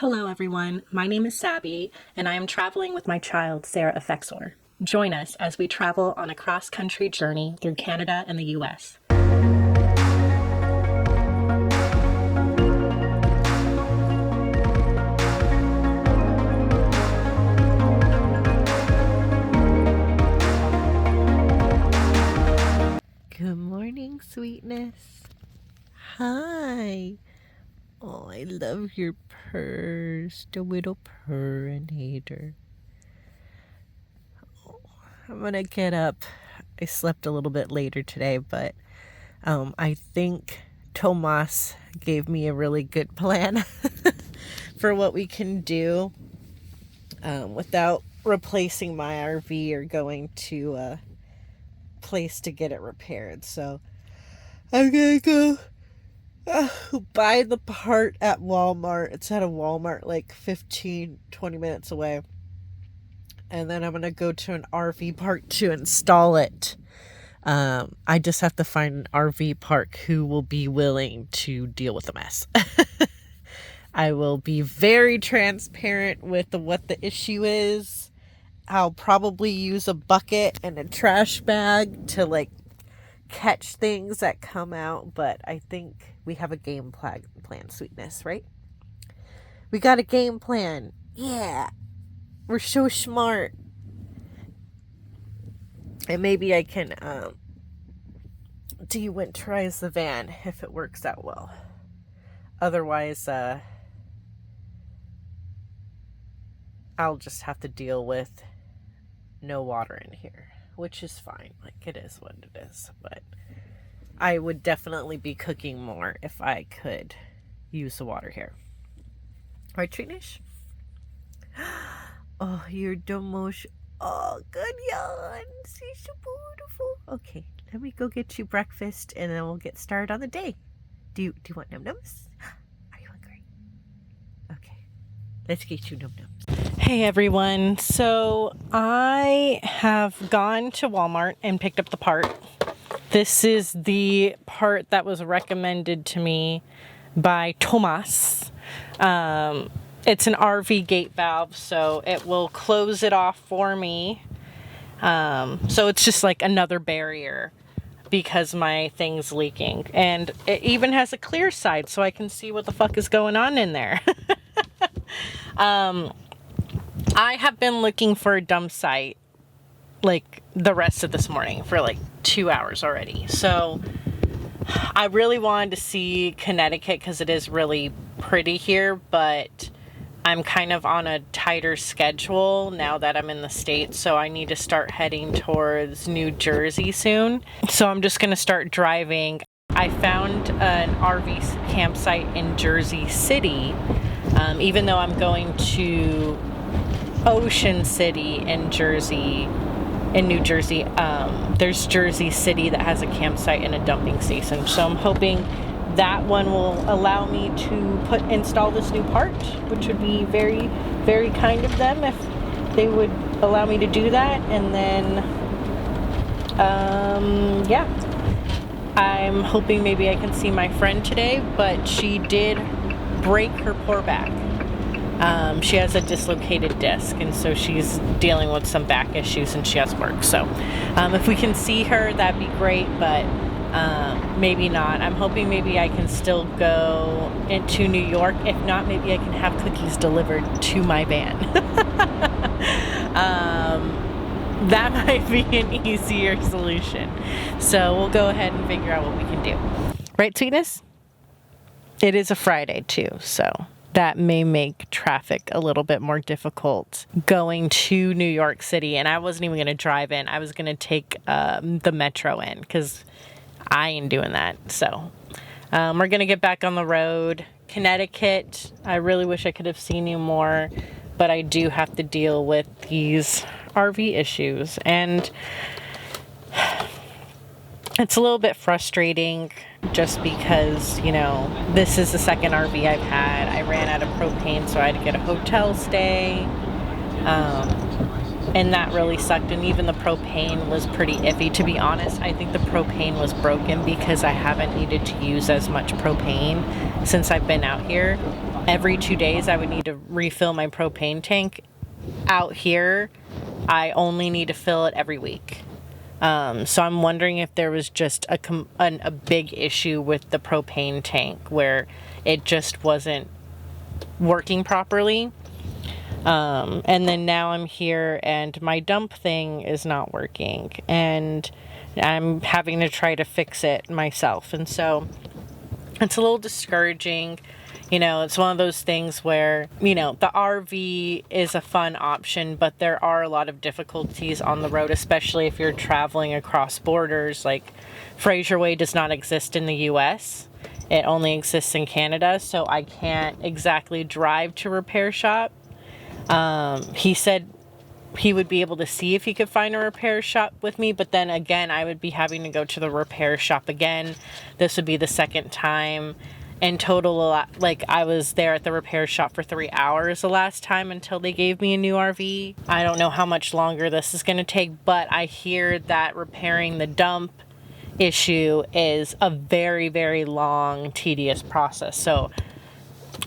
Hello everyone, my name is Sabby, and I am traveling with my child, Sarah Effexor. Join us as we travel on a cross-country journey through Canada and the US. Good morning, sweetness. Hi. Oh, I love your purrs, the little purrinator. Oh, I'm gonna get up. I slept a little bit later today, but I think Tomas gave me a really good plan for what we can do without replacing my RV or going to a place to get it repaired. So I'm gonna go buy the part at Walmart. It's at a Walmart like 15-20 minutes away, and then I'm gonna go to an RV park to install it. I just have to find an RV park who will be willing to deal with the mess. I will be very transparent with what the issue is. I'll probably use a bucket and a trash bag to catch things that come out, but I think we have a game plan, sweetness, right? We got a game plan. Yeah, we're so smart. And maybe I can de-winterize the van if it works out well. Otherwise, I'll just have to deal with no water in here, which is fine. It is what it is. But I would definitely be cooking more if I could use the water here. Right, Trinish? Oh, you're the most... Oh, good yawn. She's so beautiful. Okay, let me go get you breakfast, and then we'll get started on the day. Do you want num-nums? Are you hungry? Okay, let's get you num-nums. Hey everyone, so I have gone to Walmart and picked up the part. This is the part that was recommended to me by Tomas. It's an RV gate valve, so it will close it off for me. So it's just like another barrier because my thing's leaking. And it even has a clear side so I can see what the fuck is going on in there. I have been looking for a dump site the rest of this morning for 2 hours already. So I really wanted to see Connecticut because it is really pretty here, but I'm kind of on a tighter schedule now that I'm in the States, so I need to start heading towards New Jersey soon. So I'm just going to start driving. I found an RV campsite in Jersey City, even though I'm going to Ocean City in New Jersey. There's Jersey City that has a campsite and a dumping station, so I'm hoping that one will allow me to install this new part, which would be very, very kind of them if they would allow me to do that. And then yeah, I'm hoping maybe I can see my friend today, but she did break her poor back. She has a dislocated disc, and so she's dealing with some back issues and she has work. So if we can see her, that'd be great, but maybe not. I'm hoping maybe I can still go into New York. If not, maybe I can have cookies delivered to my van. That might be an easier solution. So we'll go ahead and figure out what we can do. Right, sweetness? It is a Friday too, so that may make traffic a little bit more difficult going to New York City. And I wasn't even going to drive in. I was going to take the metro in because I ain't doing that. So we're going to get back on the road. Connecticut, I really wish I could have seen you more, but I do have to deal with these RV issues. And it's a little bit frustrating just because, this is the second RV I've had. I ran out of propane, so I had to get a hotel stay. And that really sucked. And even the propane was pretty iffy. To be honest, I think the propane was broken because I haven't needed to use as much propane since I've been out here. every 2 days I would need to refill my propane tank. Out here, I only need to fill it every week. So I'm wondering if there was just a big issue with the propane tank where it just wasn't working properly. And then now I'm here and my dump thing is not working and I'm having to try to fix it myself. And so it's a little discouraging. It's one of those things where, the RV is a fun option, but there are a lot of difficulties on the road, especially if you're traveling across borders. Like, Effexor Way does not exist in the US. It only exists in Canada, so I can't exactly drive to repair shop. He said he would be able to see if he could find a repair shop with me, but then again, I would be having to go to the repair shop again. This would be the second time. In total, I was there at the repair shop for 3 hours the last time until they gave me a new RV. I don't know how much longer this is going to take, but I hear that repairing the dump issue is a very, very long, tedious process. So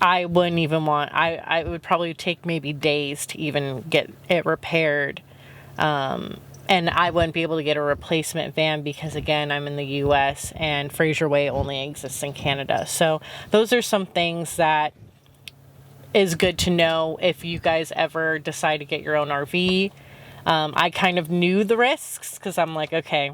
I wouldn't even want, I would probably take maybe days to even get it repaired. And I wouldn't be able to get a replacement van because, again, I'm in the US and Effexor Way only exists in Canada. So those are some things that is good to know if you guys ever decide to get your own RV. I kind of knew the risks because I'm like, okay,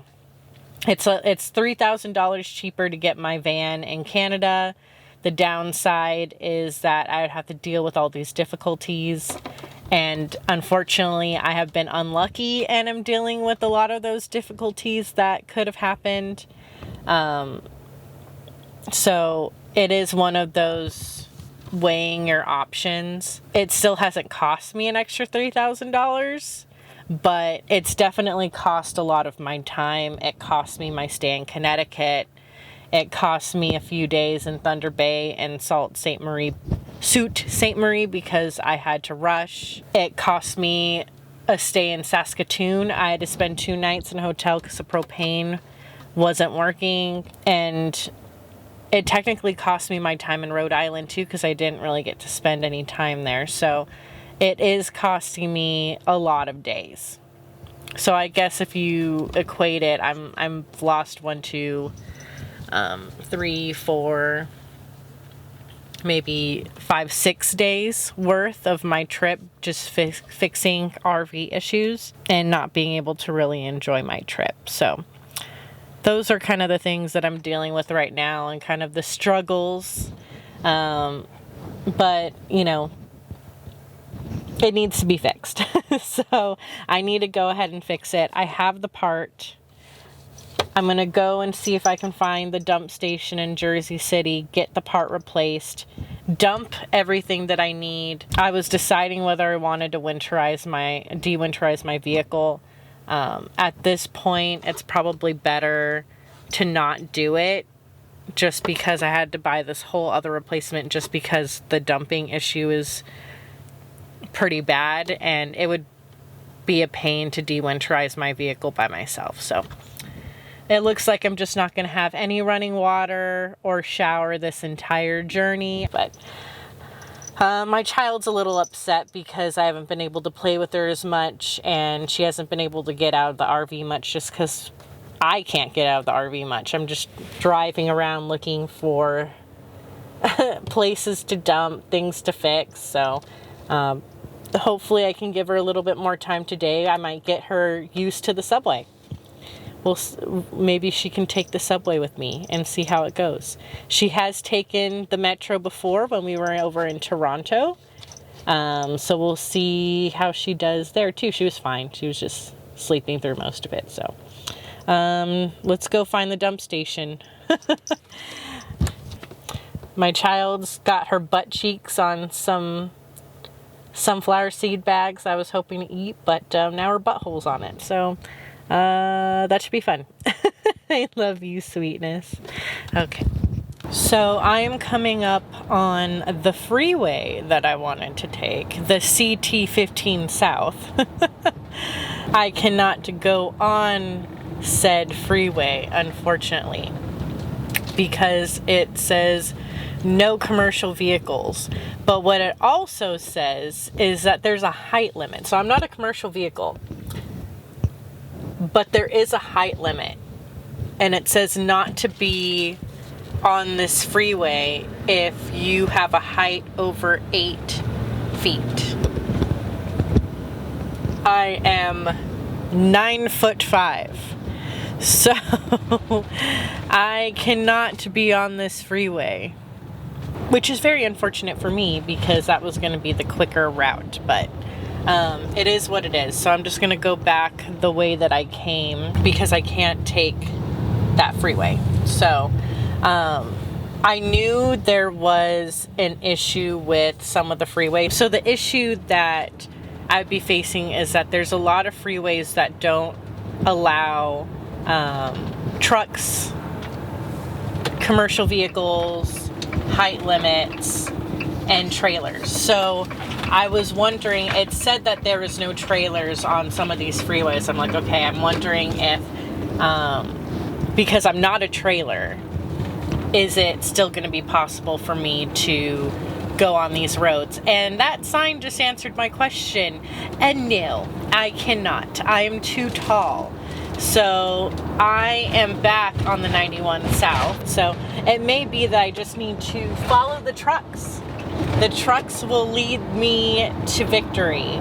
it's $3,000 cheaper to get my van in Canada. The downside is that I would have to deal with all these difficulties. And unfortunately, I have been unlucky and I'm dealing with a lot of those difficulties that could have happened. So it is one of those weighing your options. It still hasn't cost me an extra $3,000, but it's definitely cost a lot of my time. It cost me my stay in Connecticut. It cost me a few days in Thunder Bay and Sault Ste. Marie because I had to rush. It cost me a stay in Saskatoon. I had to spend 2 nights in a hotel because the propane wasn't working. And it technically cost me my time in Rhode Island too because I didn't really get to spend any time there. So it is costing me a lot of days. So I guess if you equate it, I'm lost 1, 2, 3, 4, maybe 5, 6 days worth of my trip just fixing RV issues and not being able to really enjoy my trip. So those are kind of the things that I'm dealing with right now and kind of the struggles. But, it needs to be fixed. So I need to go ahead and fix it. I have the part. I'm going to go and see if I can find the dump station in Jersey City, get the part replaced, dump everything that I need. I was deciding whether I wanted to dewinterize my vehicle. At this point, it's probably better to not do it just because I had to buy this whole other replacement just because the dumping issue is pretty bad and it would be a pain to dewinterize my vehicle by myself. So it looks like I'm just not going to have any running water or shower this entire journey. But my child's a little upset because I haven't been able to play with her as much and she hasn't been able to get out of the RV much just because I can't get out of the RV much. I'm just driving around looking for places to dump, things to fix. So hopefully I can give her a little bit more time today. I might get her used to the subway. Maybe she can take the subway with me and see how it goes. She has taken the metro before when we were over in Toronto. So we'll see how she does there too. She was fine. She was just sleeping through most of it. So let's go find the dump station. My child's got her butt cheeks on some sunflower seed bags I was hoping to eat, but now her butthole's on it. So that should be fun. I love you, sweetness. Okay. So I am coming up on the freeway that I wanted to take, the CT15 South. I cannot go on said freeway, unfortunately, because it says no commercial vehicles. But what it also says is that there's a height limit. So I'm not a commercial vehicle, but there is a height limit. And it says not to be on this freeway if you have a height over 8 feet. I am 9'5". So I cannot be on this freeway, which is very unfortunate for me because that was going to be the quicker route, but it is what it is. So I'm just going to go back the way that I came because I can't take that freeway. So I knew there was an issue with some of the freeways. So the issue that I'd be facing is that there's a lot of freeways that don't allow trucks, commercial vehicles, height limits, and trailers. So I was wondering, it said that there is no trailers on some of these freeways. I'm like, okay, I'm wondering if, because I'm not a trailer, is it still going to be possible for me to go on these roads? And that sign just answered my question. And no, I cannot. I am too tall. So I am back on the 91 South. So it may be that I just need to follow the trucks. The trucks will lead me to victory.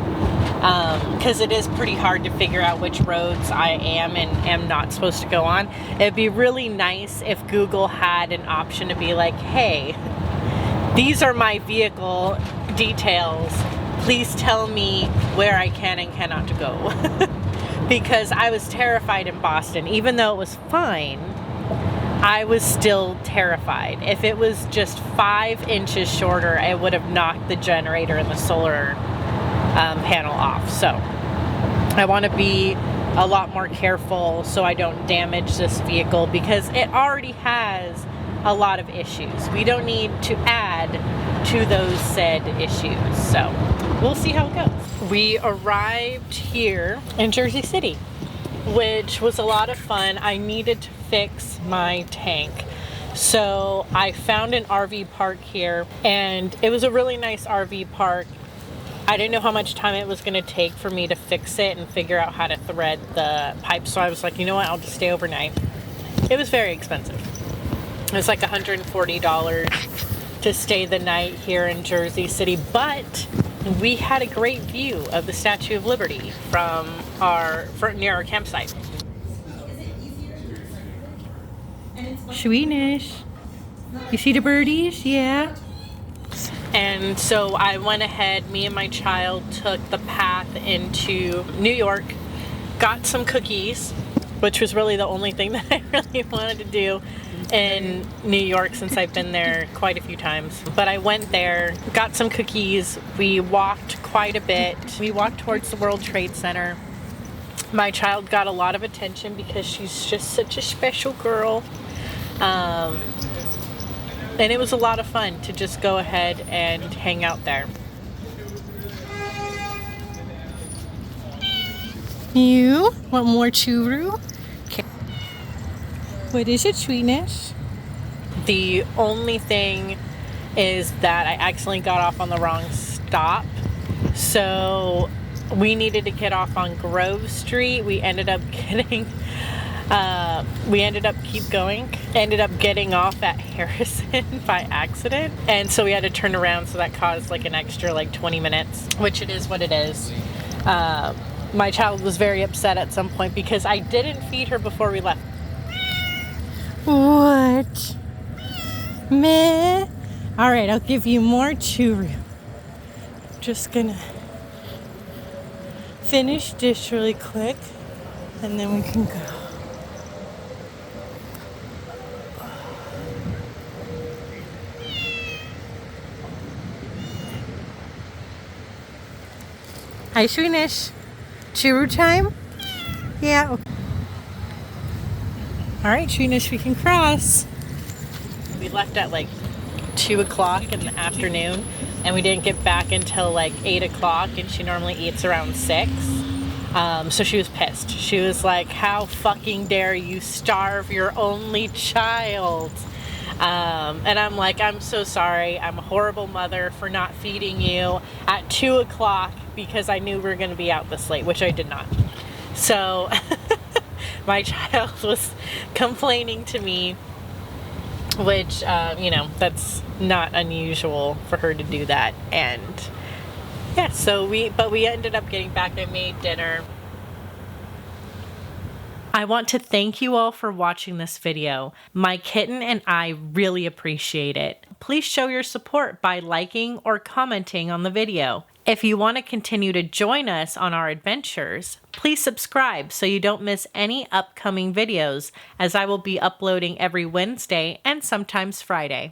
Because it is pretty hard to figure out which roads I am and am not supposed to go on. It'd be really nice if Google had an option to be like, hey, these are my vehicle details. Please tell me where I can and cannot go. Because I was terrified in Boston. Even though it was fine, I was still terrified. If it was just 5 inches shorter, I would have knocked the generator and the solar panel off. So I want to be a lot more careful so I don't damage this vehicle because it already has a lot of issues. We don't need to add to those said issues. So we'll see how it goes. We arrived here in Jersey City, which was a lot of fun. I needed to fix my tank. So I found an RV park here, and it was a really nice RV park. I didn't know how much time it was going to take for me to fix it and figure out how to thread the pipe. So I was like, you know what, I'll just stay overnight. It was very expensive. It was like $140 to stay the night here in Jersey City, but we had a great view of the Statue of Liberty from near our campsite. Sweetness. You see the birdies? Yeah. And so I went ahead, me and my child took the path into New York, got some cookies, which was really the only thing that I really wanted to do in New York since I've been there quite a few times. But I went there, got some cookies, we walked quite a bit. We walked towards the World Trade Center. My child got a lot of attention because she's just such a special girl. And it was a lot of fun to just go ahead and hang out there. You want more churu? Okay. What is it, Sweetness? The only thing is that I accidentally got off on the wrong stop. So we needed to get off on Grove Street. We ended up getting getting off at Harrison by accident. And so we had to turn around, so that caused like an extra 20 minutes, which it is what it is. My child was very upset at some point because I didn't feed her before we left. What? Meh. All right, I'll give you more churu. Just gonna finish this really quick and then we can go. Hi, Sweetness. Churu time? Yeah. Okay. All right, Sweetness, we can cross. We left at 2 o'clock in the afternoon, and we didn't get back until 8 o'clock, and she normally eats around 6. So she was pissed. She was like, how fucking dare you starve your only child? And I'm like, I'm so sorry. I'm a horrible mother for not feeding you at 2 o'clock because I knew we were going to be out this late, which I did not. So my child was complaining to me, which, that's not unusual for her to do that. And yeah, so we ended up getting back. I made dinner. I want to thank you all for watching this video. My kitten and I really appreciate it. Please show your support by liking or commenting on the video. If you want to continue to join us on our adventures, please subscribe so you don't miss any upcoming videos, as I will be uploading every Wednesday and sometimes Friday.